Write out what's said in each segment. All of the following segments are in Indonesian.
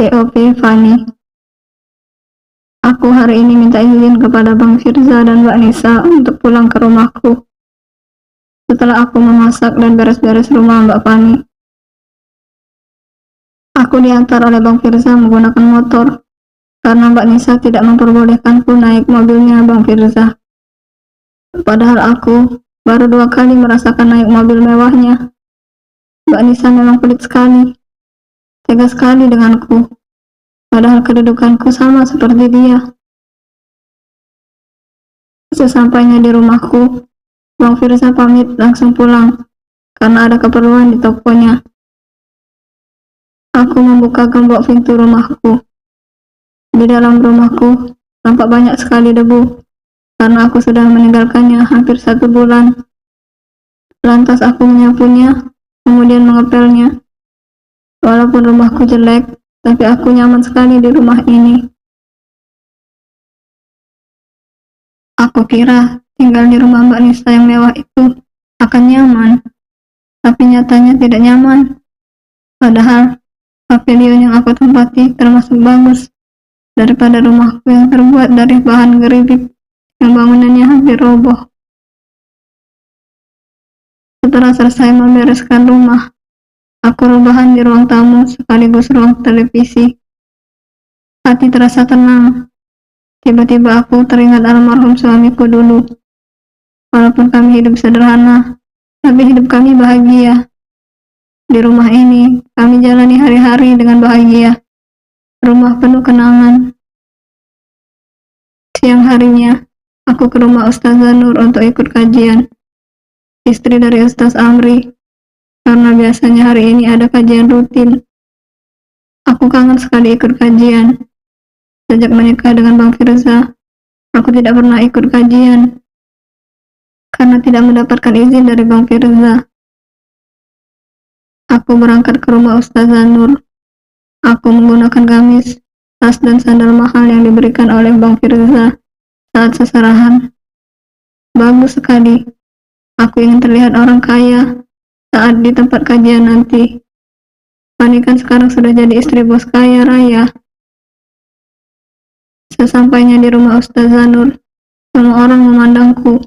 TOP Fani. Aku hari ini minta izin kepada Bang Firza dan Mbak Nisa untuk pulang ke rumahku. Setelah aku memasak dan beres-beres rumah Mbak Fani, aku diantar oleh Bang Firza menggunakan motor karena Mbak Nisa tidak memperbolehkanku naik mobilnya Bang Firza. Padahal aku baru 2 kali merasakan naik mobil mewahnya. Mbak Nisa memang pelit sekali, tega sekali denganku. Padahal kedudukanku sama seperti dia. Sesampainya di rumahku, Bang Firza pamit langsung pulang karena ada keperluan di tokonya. Aku membuka gembok pintu rumahku. Di dalam rumahku tampak banyak sekali debu karena aku sudah meninggalkannya hampir 1 bulan. Lantas aku menyapunya, kemudian mengepelnya. Walaupun rumahku jelek, tapi aku nyaman sekali di rumah ini. Aku kira tinggal di rumah Mbak Nisa yang mewah itu akan nyaman, tapi nyatanya tidak nyaman. Padahal pavilion yang aku tempati termasuk bagus daripada rumahku yang terbuat dari bahan geribik yang bangunannya hampir roboh. Setelah selesai membereskan rumah, aku rebahan di ruang tamu sekaligus ruang televisi. Hati terasa tenang. Tiba-tiba aku teringat almarhum suamiku dulu. Walaupun kami hidup sederhana, tapi hidup kami bahagia. Di rumah ini, kami jalani hari-hari dengan bahagia. Rumah penuh kenangan. Siang harinya, aku ke rumah Ustazah Nur untuk ikut kajian. Istri dari Ustaz Amri, karena biasanya hari ini ada kajian rutin. Aku kangen sekali ikut kajian. Sejak menikah dengan Bang Firza, aku tidak pernah ikut kajian karena tidak mendapatkan izin dari Bang Firza. Aku berangkat ke rumah Ustazah Nur. Aku menggunakan gamis, tas dan sandal mahal yang diberikan oleh Bang Firza saat seserahan. Bagus sekali. Aku ingin terlihat orang kaya saat di tempat kajian nanti. Fani kan sekarang sudah jadi istri bos kaya raya. Sesampainya di rumah Ustazah Nur, semua orang memandangku.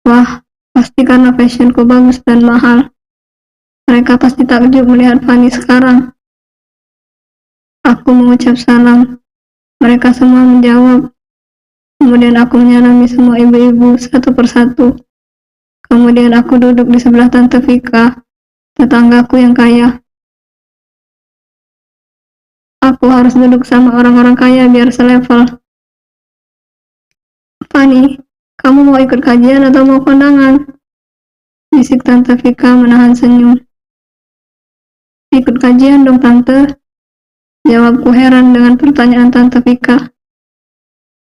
Wah, pasti karena fashionku bagus dan mahal. Mereka pasti takjub melihat Fani sekarang. Aku mengucap salam. Mereka semua menjawab. Kemudian aku menyalami semua ibu-ibu satu persatu. Kemudian aku duduk di sebelah Tante Vika, tetanggaku yang kaya. Aku harus duduk sama orang-orang kaya biar selevel. Fani, kamu mau ikut kajian atau mau kondangan? Bisik Tante Vika menahan senyum. Ikut kajian dong Tante. Jawabku heran dengan pertanyaan Tante Vika.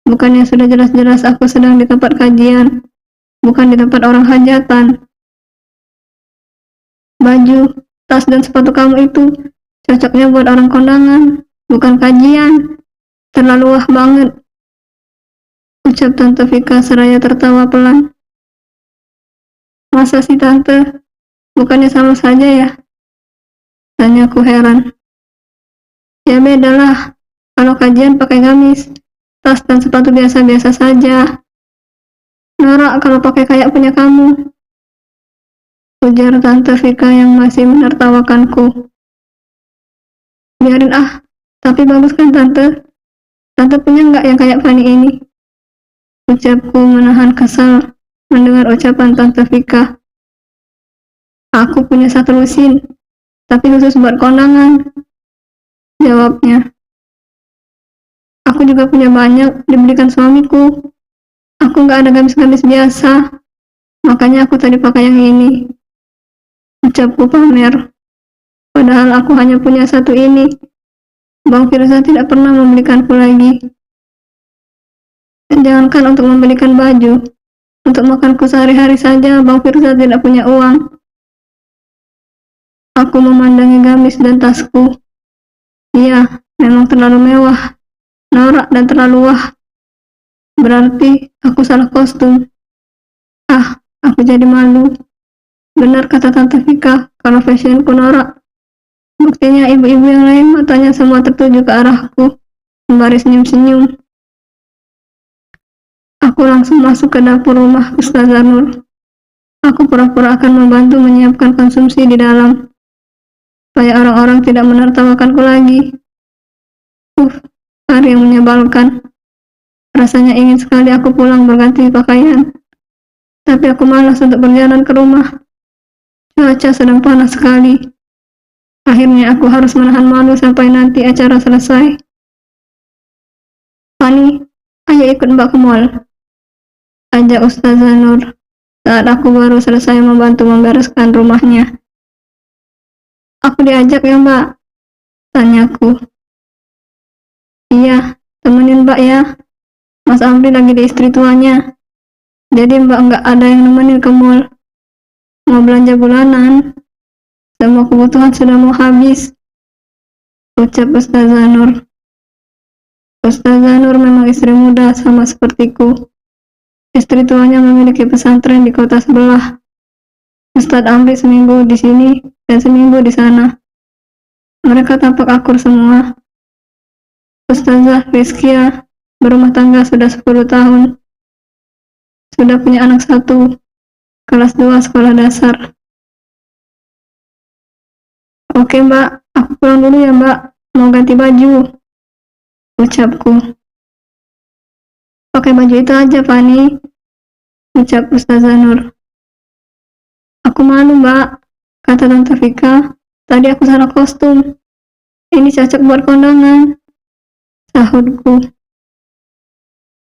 Bukannya sudah jelas-jelas aku sedang di tempat kajian, bukan di tempat orang hajatan. Baju, tas dan sepatu kamu itu cocoknya buat orang kondangan, bukan kajian. Terlalu wah banget, ucap Tante Vika seraya tertawa pelan. Masa sih Tante? Bukannya sama saja ya? Tanyaku heran. Ya bedalah, kalau kajian pakai gamis, tas dan sepatu biasa-biasa saja. Norak kalau pakai kayak punya kamu, ujar Tante Vika yang masih menertawakanku. Biarin ah, tapi bagus kan Tante? Tante punya nggak yang kayak Fani ini? Ucapku menahan kesal mendengar ucapan Tante Vika. Aku punya 1 lusin, tapi khusus buat kondangan, jawabnya. Aku juga punya banyak, dibelikan suamiku. Aku nggak ada gamis-gamis biasa, makanya aku tadi pakai yang ini, ucapku pamer. Padahal aku hanya punya 1 ini. Bang Firza tidak pernah membelikanku lagi. Jangankan untuk membelikan baju, untuk makanku sehari-hari saja Bang Firza tidak punya uang. Aku memandangi gamis dan tasku. Iya, memang terlalu mewah, norak dan terlalu wah. Berarti aku salah kostum. Ah, aku jadi malu. Benar kata Tante Vika, kalau fashionku norak. Buktinya ibu-ibu yang lain matanya semua tertuju ke arahku, sembari senyum-senyum. Aku langsung masuk ke dapur rumah Ustazah Nur. Aku pura-pura akan membantu menyiapkan konsumsi di dalam, supaya orang-orang tidak menertawakanku lagi. Hari yang menyebalkan. Rasanya ingin sekali aku pulang berganti pakaian, tapi aku malas untuk berjalan ke rumah. Cuaca sedang panas sekali. Akhirnya aku harus menahan malu sampai nanti acara selesai. Fani, ayo ikut Mbak ke mall, ajak Ustazah Nur saat aku baru selesai membantu membereskan rumahnya. Aku diajak ya Mbak, tanyaku. Iya, temenin Mbak ya. Mas Amri lagi di istri tuanya. Jadi Mbak nggak ada yang nemenin ke mall. Mau belanja bulanan. Semua kebutuhan sudah mau habis, ucap Ustazah Nur. Ustazah Nur memang istri muda sama sepertiku. Istri tuanya memiliki pesantren di kota sebelah. Ustadz Amri seminggu di sini dan seminggu di sana. Mereka tampak akur semua. Ustazah Rizkia berumah tangga sudah 10 tahun. Sudah punya anak 1, kelas 2 sekolah dasar. Oke Mbak, aku pulang dulu ya Mbak, mau ganti baju, ucapku. Pakai baju itu aja Fani, ucap Ustazah Nur. Aku malu Mbak, kata Tante Vika, tadi aku salah kostum. Ini cocok buat kondangan, sahutku.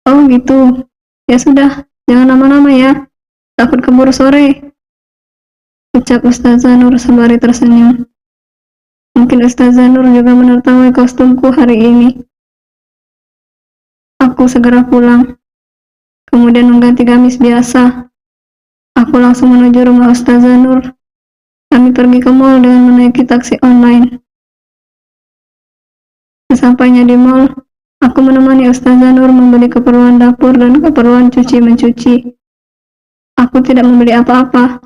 Oh gitu, ya sudah, jangan lama-lama ya, takut keburu sore, ucap Ustazah Nur sembari tersenyum. Mungkin Ustazah Nur juga menertawai kostumku hari ini. Aku segera pulang, kemudian mengganti gamis biasa. Aku langsung menuju rumah Ustazah Nur. Kami pergi ke mall dengan menaiki taksi online. Sesampainya di mall, aku menemani Ustazah Nur membeli keperluan dapur dan keperluan cuci-mencuci. Aku tidak membeli apa-apa,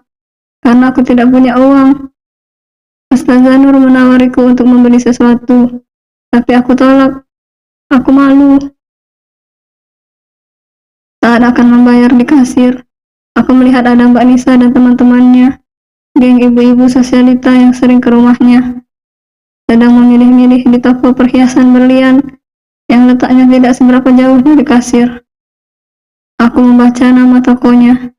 karena aku tidak punya uang. Ustazah Nur menawariku untuk membeli sesuatu, tapi aku tolak. Aku malu. Saat akan membayar di kasir, aku melihat ada Mbak Nisa dan teman-temannya, geng ibu-ibu sosialita yang sering ke rumahnya, sedang memilih-milih di toko perhiasan berlian yang letaknya tidak seberapa jauh dari kasir. Aku membaca nama tokonya.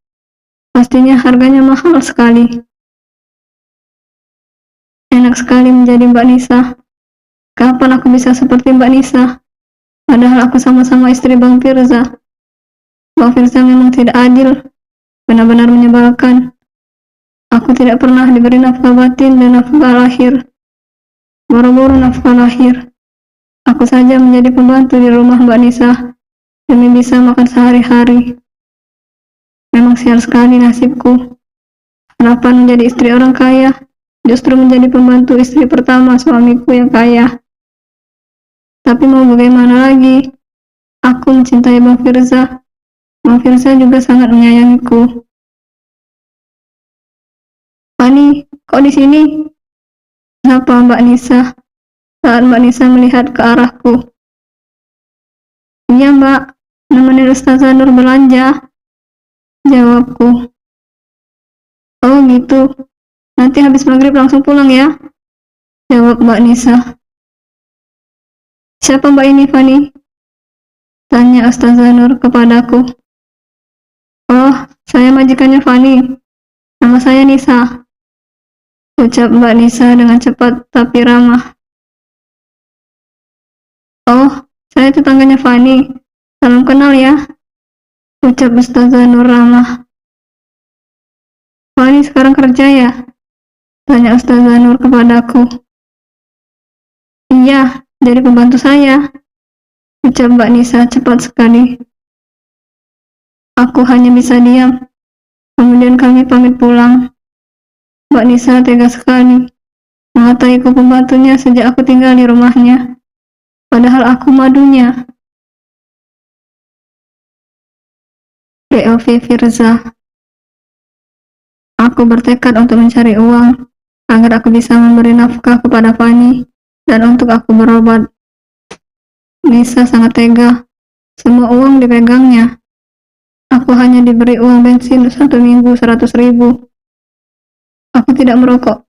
Pastinya harganya mahal sekali. Enak sekali menjadi Mbak Nisa. Kapan aku bisa seperti Mbak Nisa? Padahal aku sama-sama istri Bang Firza. Bang Firza memang tidak adil, benar-benar menyebalkan. Aku tidak pernah diberi nafkah batin dan nafkah lahir. Boro-boro nafkah lahir. Aku saja menjadi pembantu di rumah Mbak Nisa demi bisa makan sehari-hari. Memang sial sekali nasibku. Harapan menjadi istri orang kaya, justru menjadi pembantu istri pertama suamiku yang kaya. Tapi mau bagaimana lagi? Aku mencintai Bang Firza. Bang Firza juga sangat menyayangiku. Fani, kok di sini? Sapa Mbak Nisa saat Mbak Nisa melihat ke arahku. Iya Mbak, nemenin Ustazah Nur belanja, jawabku. Oh gitu, nanti habis maghrib langsung pulang ya, jawab Mbak Nisa. Siapa Mbak ini Fani? Tanya Ustazah Nur kepadaku. Oh, saya majikannya Fani, nama saya Nisa, ucap Mbak Nisa dengan cepat tapi ramah. Oh, saya tetangganya Fani, salam kenal ya, ucap Ustazah Nur ramah. Fani sekarang kerja ya? Tanya Ustazah Nur kepadaku. Iya, jadi pembantu saya, ucap Mbak Nisa cepat sekali. Aku hanya bisa diam. Kemudian kami pamit pulang. Mbak Nisa tega sekali mengataiku pembantunya sejak aku tinggal di rumahnya. Padahal aku madunya. POV Firza. Aku bertekad untuk mencari uang agar aku bisa memberi nafkah kepada Fani dan untuk aku berobat. Nisa sangat tega. Semua uang dipegangnya. Aku hanya diberi uang bensin 1 minggu 100.000. Aku tidak merokok,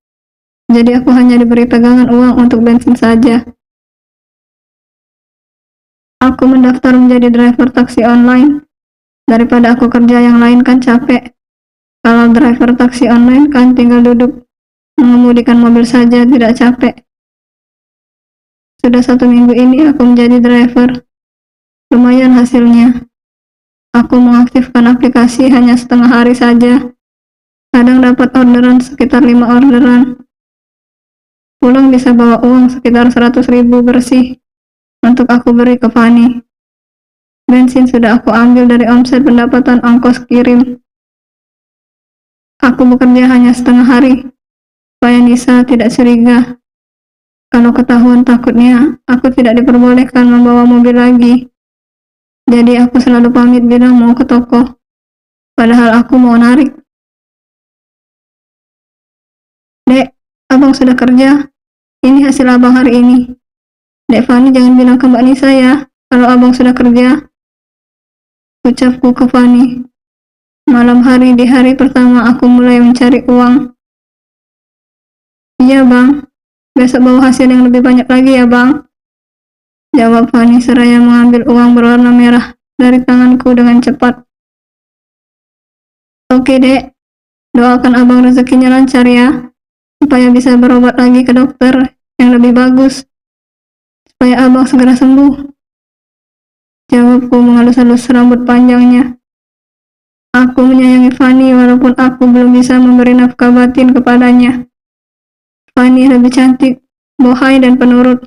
jadi aku hanya diberi pegangan uang untuk bensin saja. Aku mendaftar menjadi driver taksi online. Daripada aku kerja yang lain kan capek. Kalau driver taksi online kan tinggal duduk mengemudikan mobil saja, tidak capek. Sudah 1 minggu ini aku menjadi driver. Lumayan hasilnya. Aku mengaktifkan aplikasi hanya setengah hari saja. Kadang dapat orderan sekitar 5 orderan. Pulang bisa bawa uang sekitar 100.000 bersih untuk aku beri ke Fani. Bensin sudah aku ambil dari omset pendapatan ongkos kirim. Aku bekerja hanya setengah hari, supaya Nisa tidak curiga. Kalau ketahuan takutnya, aku tidak diperbolehkan membawa mobil lagi. Jadi aku selalu pamit bilang mau ke toko, padahal aku mau narik. Dek, abang sudah kerja. Ini hasil abang hari ini. Dek Fani jangan bilang ke Mbak Nisa ya, kalau abang sudah kerja. Ucapku ke Fani. Malam hari di hari pertama aku mulai mencari uang. Iya bang, besok bawa hasil yang lebih banyak lagi ya bang. Jawab Fani seraya mengambil uang berwarna merah dari tanganku dengan cepat. Oke dek, doakan abang rezekinya lancar ya, supaya bisa berobat lagi ke dokter yang lebih bagus, supaya abang segera sembuh. Jawabku mengelus-elus rambut panjangnya. Aku menyayangi Fani walaupun aku belum bisa memberi nafkah batin kepadanya. Fani lebih cantik, bohai dan penurut.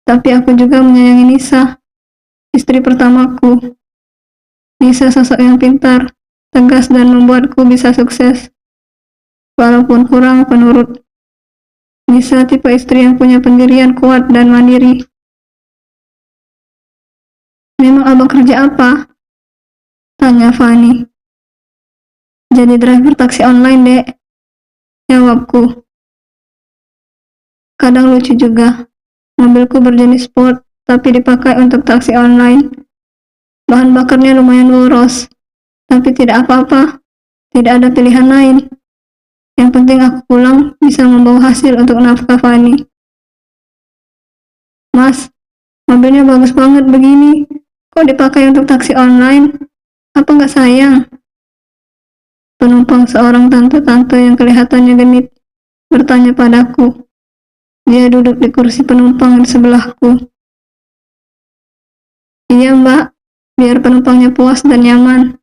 Tapi aku juga menyayangi Nisa, istri pertamaku. Nisa sosok yang pintar, tegas dan membuatku bisa sukses. Walaupun kurang penurut. Nisa tipe istri yang punya pendirian kuat dan mandiri. Memang abang kerja apa? Tanya Fani. Jadi driver taksi online dek. Jawabku. Kadang lucu juga. Mobilku berjenis sport, tapi dipakai untuk taksi online. Bahan bakarnya lumayan boros, tapi tidak apa-apa. Tidak ada pilihan lain. Yang penting aku pulang bisa membawa hasil untuk nafkah Fani. Mas, mobilnya bagus banget begini. Kok dipakai untuk taksi online? Apa nggak sayang? Penumpang seorang tante-tante yang kelihatannya genit bertanya padaku. Dia duduk di kursi penumpang di sebelahku. Iya mbak, biar penumpangnya puas dan nyaman.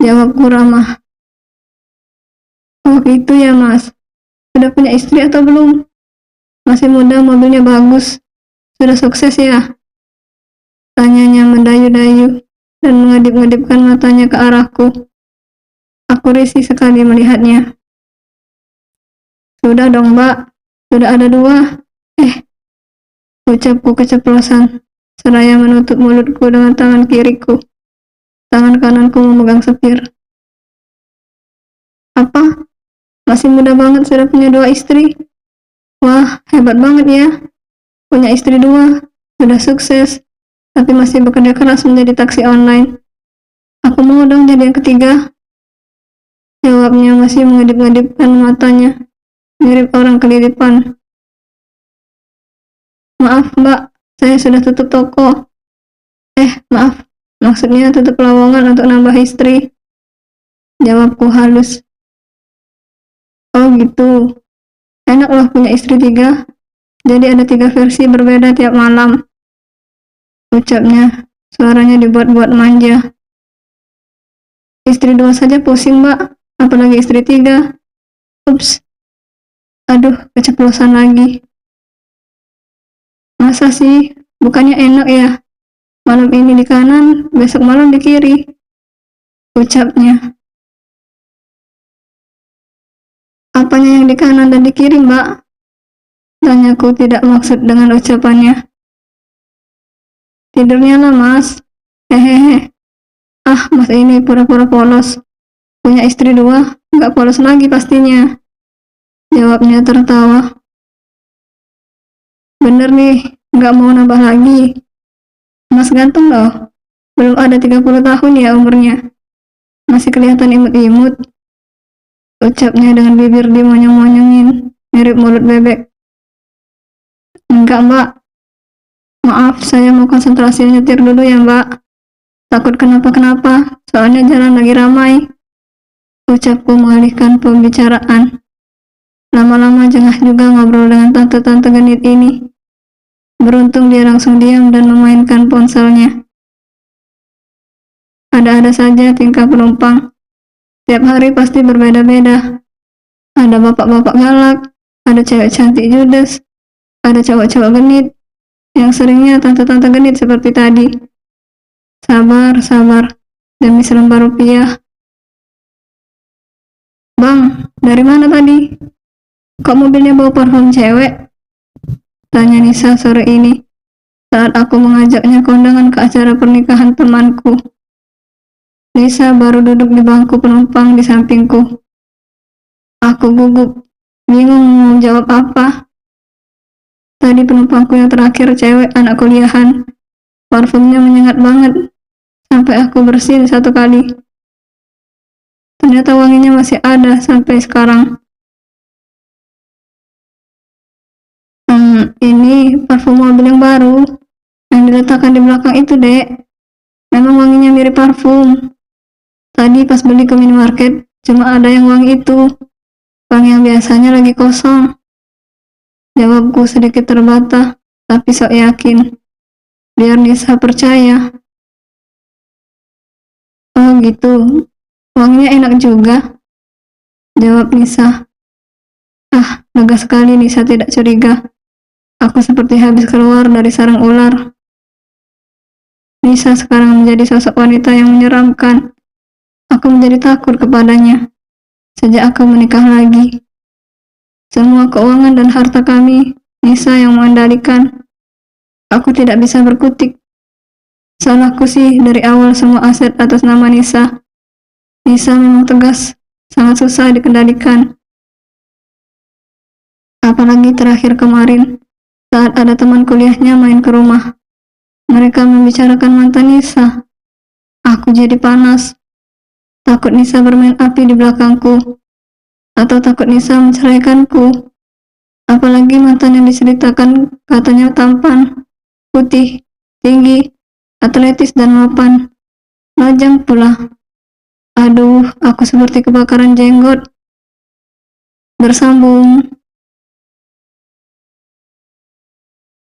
Jawabku ramah. Oh gitu ya mas, sudah punya istri atau belum? Masih muda, mobilnya bagus. Sudah sukses ya? Tanyanya mendayu-dayu dan mengedip-ngedipkan matanya ke arahku. Aku risih sekali melihatnya. Sudah dong mbak, sudah ada 2. Ucapku keceplosan, seraya menutup mulutku dengan tangan kiriku. Tangan kananku memegang setir. Apa? Masih muda banget sudah punya 2 istri? Wah, hebat banget ya. Punya istri 2, sudah sukses, tapi masih bekerja keras menjadi taksi online. Aku mau dong jadi yang ketiga. Jawabnya masih mengedip-ngedipkan matanya, mirip orang kelilipan. Maaf mbak, saya sudah tutup toko. Maaf, maksudnya tutup lowongan untuk nambah istri. Jawabku halus. Oh gitu, enak loh punya istri 3. Jadi ada 3 versi berbeda tiap malam. Ucapnya, suaranya dibuat-buat manja. Istri 2 saja pusing mbak, apalagi istri 3. Ups, aduh keceplosan lagi. Masa sih, bukannya enak ya? Malam ini di kanan, besok malam di kiri. Ucapnya. Apanya yang di kanan dan di kiri mbak? Tanyaku tidak maksud dengan ucapannya. Tidurnya lah mas. Hehehe. Ah, mas ini pura-pura polos. Punya istri 2, nggak polos lagi pastinya. Jawabnya tertawa. Bener nih, nggak mau nambah lagi. Mas ganteng loh. Belum ada 30 tahun ya umurnya. Masih kelihatan imut-imut. Ucapnya dengan bibir dimonyong-monyongin, mirip mulut bebek. Enggak mbak, maaf saya mau konsentrasi nyetir dulu ya mbak. Takut kenapa-kenapa, soalnya jalan lagi ramai. Ucapku mengalihkan pembicaraan. Lama-lama jengah juga ngobrol dengan tante-tante genit ini. Beruntung dia langsung diam dan memainkan ponselnya. Ada-ada saja tingkah penumpang. Tiap hari pasti berbeda-beda. Ada bapak-bapak galak, ada cewek cantik judes, ada cowok-cowok genit, yang seringnya tante-tante genit seperti tadi. Sabar, sabar, demi selembar rupiah. Bang, dari mana tadi? Kok mobilnya bawa parfum cewek? Tanya Nisa sore ini, saat aku mengajaknya kondangan ke acara pernikahan temanku. Nisa baru duduk di bangku penumpang di sampingku. Aku gugup, bingung mau jawab apa. Tadi penumpangku yang terakhir cewek anak kuliahan. Parfumnya menyengat banget, sampai aku bersin satu kali. Ternyata wanginya masih ada sampai sekarang. Ini parfum mobil yang baru, yang diletakkan di belakang itu, dek. Memang wanginya mirip parfum. Tadi pas beli ke minimarket, cuma ada yang wangi itu. Wangi yang biasanya lagi kosong. Jawabku sedikit terbata, tapi sok yakin. Biar Nisa percaya. Oh gitu, wanginya enak juga. Jawab Nisa. Ah, lega sekali Nisa tidak curiga. Aku seperti habis keluar dari sarang ular. Nisa sekarang menjadi sosok wanita yang menyeramkan. Aku menjadi takut kepadanya. Sejak aku menikah lagi. Semua keuangan dan harta kami, Nisa yang mengendalikan. Aku tidak bisa berkutik. Salahku sih dari awal semua aset atas nama Nisa. Nisa memang tegas, sangat susah dikendalikan. Apalagi terakhir kemarin, saat ada teman kuliahnya main ke rumah. Mereka membicarakan mantan Nisa. Aku jadi panas. Takut Nisa bermain api di belakangku. Atau takut Nisa menceraikanku. Apalagi mantan yang diceritakan katanya tampan, putih, tinggi, atletis dan mapan. Lajang pula. Aduh, aku seperti kebakaran jenggot. Bersambung.